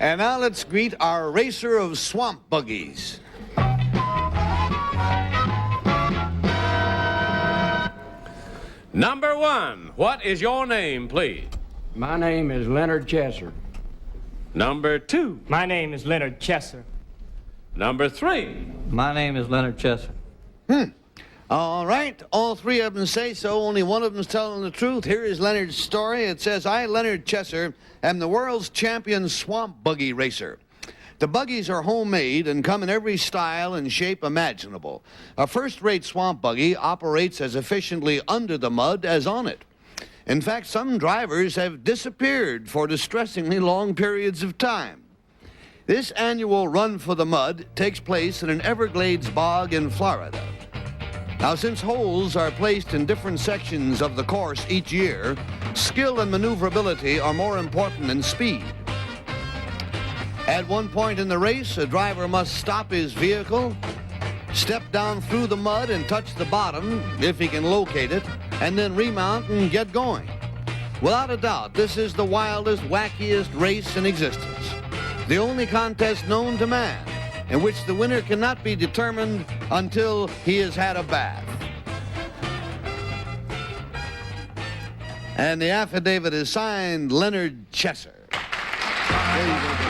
And now let's greet our racer of swamp buggies. Number one, what is your name, please? My name is Leonard Chesser. Number two. My name is Leonard Chesser. Number three. My name is Leonard Chesser. All right, all three of them say so. Only one of them's telling the truth. Here is Leonard's story. It says, I, Leonard Chesser, am the world's champion swamp buggy racer. The buggies are homemade and come in every style and shape imaginable. A first-rate swamp buggy operates as efficiently under the mud as on it. In fact, some drivers have disappeared for distressingly long periods of time. This annual run for the mud takes place in an Everglades bog in Florida. Now, since holes are placed in different sections of the course each year, skill and maneuverability are more important than speed. At one point in the race, a driver must stop his vehicle, step down through the mud and touch the bottom, if he can locate it, and then remount and get going. Without a doubt, this is the wildest, wackiest race in existence. The only contest known to man, in which the winner cannot be determined until he has had a bath. And the affidavit is signed Leonard Chesser. There you go.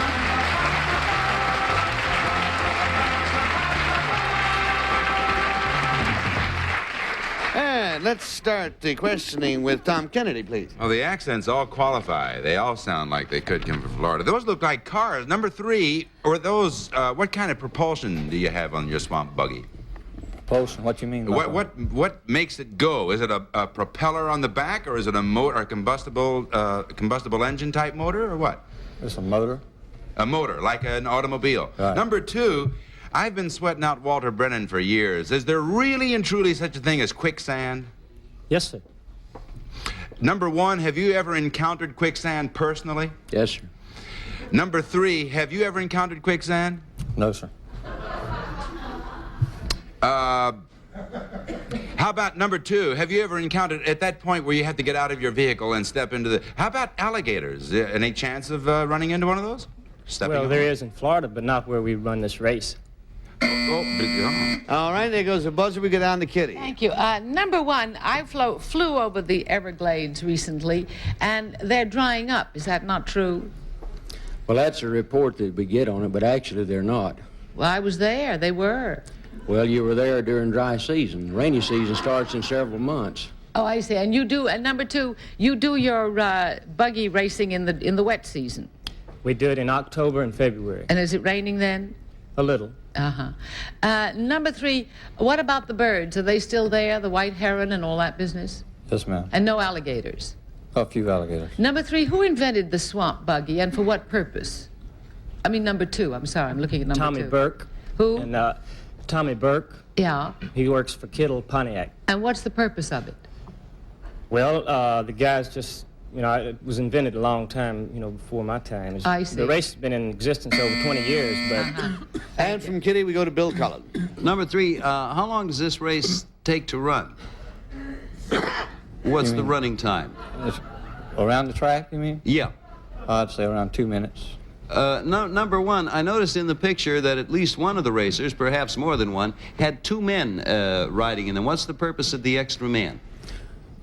And let's start the questioning with Tom Kennedy, please. Oh, the accents all qualify. They all sound like they could come from Florida. Those look like cars. Number three, or those, what kind of propulsion do you have on your swamp buggy? Propulsion? What you mean? What makes it go? Is it a propeller on the back, or is it a motor, a combustible engine type motor, or what? It's a motor. A motor, like an automobile. Right. Number two, I've been sweating out Walter Brennan for years. Is there really and truly such a thing as quicksand? Yes, sir. Number one, have you ever encountered quicksand personally? Yes, sir. Number three, have you ever encountered quicksand? No, sir. How about number two? Have you ever encountered at that point where you have to get out of your vehicle and step into the... How about alligators? Any chance of running into one of those? Well, there is in Florida, but not where we run this race. All right, there goes the buzzer. We go down to Kitty. Thank you. Number one, I flew over the Everglades recently, and they're drying up. Is that not true? Well, that's a report that we get on it, but actually they're not. Well, I was there. They were. Well, you were there during dry season. Rainy season starts in several months. Oh, I see. And you do. And number two, you do your buggy racing in the wet season. We do it in October and February. And is it raining then? A little. Number three, what about the birds? Are they still there, the white heron and all that business? Yes, ma'am. And no alligators? A few alligators. Number three, who invented the swamp buggy and for what purpose? I mean, number two. I'm sorry, I'm looking at number two. Tommy Burke. Who? And Tommy Burke. Yeah. He works for Kittle Pontiac. And what's the purpose of it? Well, the guy's just, you know, it was invented a long time, you know, before my time. I see. The race has been in existence over 20 years, but... And from Kitty, we go to Bill Cullen. Number three, how long does this race take to run? What's the running time? Around the track, you mean? Yeah. I'd say around 2 minutes. Number one, I noticed in the picture that at least one of the racers, perhaps more than one, had two men riding in them. What's the purpose of the extra man?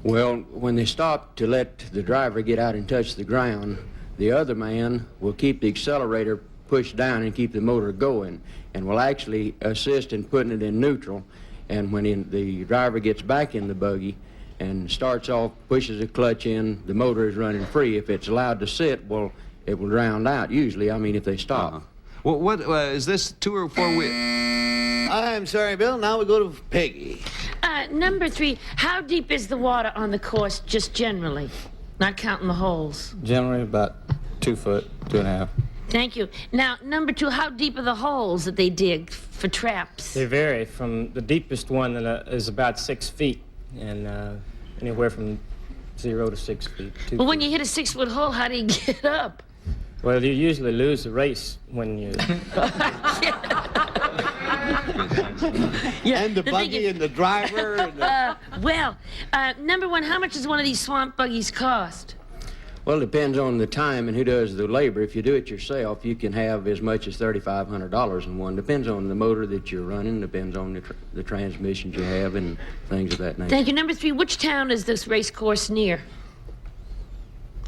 Well, when they stop to let the driver get out and touch the ground, the other man will keep the accelerator pushed down and keep the motor going, and will actually assist in putting it in neutral. And when the driver gets back in the buggy and starts off, pushes the clutch in, the motor is running free. If it's allowed to sit, well, it will drown out usually. I mean, if they stop. Well, what is this 2 or 4 wheel? I'm sorry, Bill. Now we go to Peggy. Number three, how deep is the water on the course just generally, not counting the holes? Generally about 2 foot, 2.5. Thank you. Now, number two, how deep are the holes that they dig for traps? They vary from the deepest one that is about 6 feet, and anywhere from 0 to 6 feet. Well, when you hit a 6-foot hole, how do you get up? Well, you usually lose the race when you... And the buggy and the driver. And the... Number one, how much does one of these swamp buggies cost? Well, it depends on the time and who does the labor. If you do it yourself, you can have as much as $3,500 in one. Depends on the motor that you're running, depends on the transmissions you have and things of that nature. Thank you. Number 3, which town is this race course near?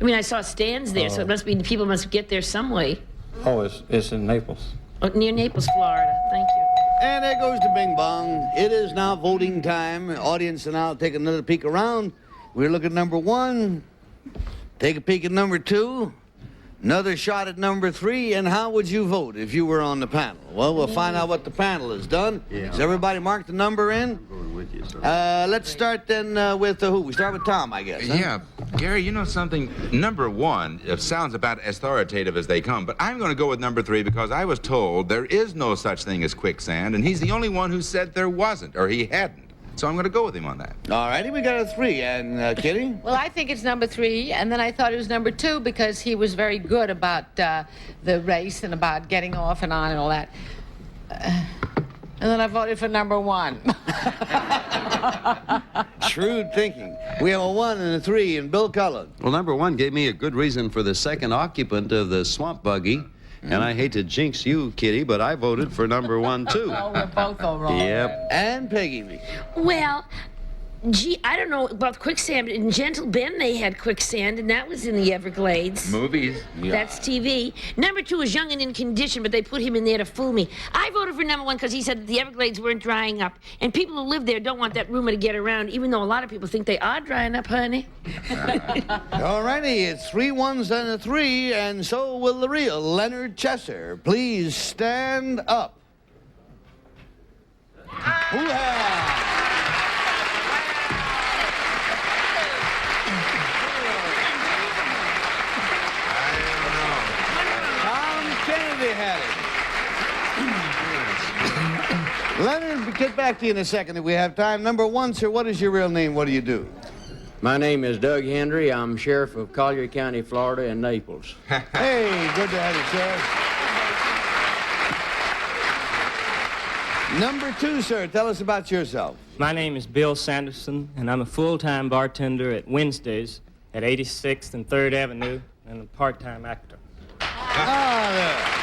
I mean, I saw stands there, so it must be people must get there some way. Oh, it's in Naples. Oh, near Naples, Florida. Thank you. And there goes the bing bong. It is now voting time. Audience, and I'll take another peek around. We're looking at number 1. Take a peek at number 2. Another shot at number 3. And how would you vote if you were on the panel? Well, we'll find out what the panel has done. Yeah. Has everybody marked the number in? I'm going with you, sir. Let's start then with who? We start with Tom, I guess. Huh? Yeah, Gary, you know something? Number 1 sounds about as authoritative as they come, but I'm going to go with number 3 because I was told there is no such thing as quicksand, and he's the only one who said there wasn't, or he hadn't. So I'm going to go with him on that. All righty, we got a 3. And Kitty? Well, I think it's number 3, and then I thought it was number 2 because he was very good about the race and about getting off and on and all that. And then I voted for number 1. Shrewd thinking. We have a 1 and a 3, and Bill Cullen. Well, number 1 gave me a good reason for the second occupant of the swamp buggy. And I hate to jinx you, Kitty, but I voted for number 1, too. Oh, we're both all wrong. Yep. And Peggy. Well, gee, I don't know about quicksand, but in Gentle Bend they had quicksand, and that was in the Everglades. Movies. That's TV. Number 2 is young and in condition, but they put him in there to fool me. I voted for number 1 because he said that the Everglades weren't drying up, and people who live there don't want that rumor to get around, even though a lot of people think they are drying up, honey. All righty, it's 3 1s and a 3, and so will the real Leonard Chesser. Please stand up. Hoo-ha! Had it. Leonard, get back to you in a second if we have time. Number 1, sir, what is your real name? What do you do? My name is Doug Hendry. I'm sheriff of Collier County, Florida, and Naples. Hey, good to have you, sir. Number 2, sir, tell us about yourself. My name is Bill Sanderson, and I'm a full-time bartender at Wednesdays at 86th and 3rd Avenue, and a part-time actor. Ah, there.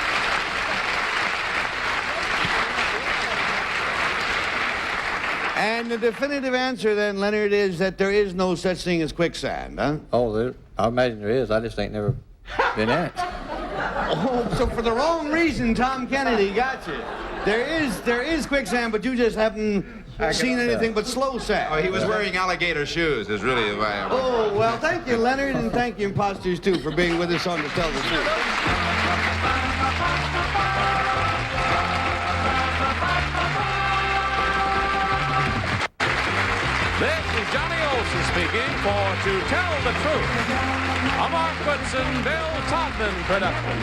And the definitive answer then, Leonard, is that there is no such thing as quicksand, huh? Oh, I imagine there is. I just ain't never been in it. Oh, so for the wrong reason, Tom Kennedy got you. There is quicksand, but you just haven't seen anything but slow sand. Oh, he was wearing alligator shoes, is really the way. Oh, well, thank you, Leonard, and thank you, imposters, too, for being with us on To Tell the Truth. This is Johnny Olson speaking for To Tell the Truth, a Mark Goodson, Bill Todman production.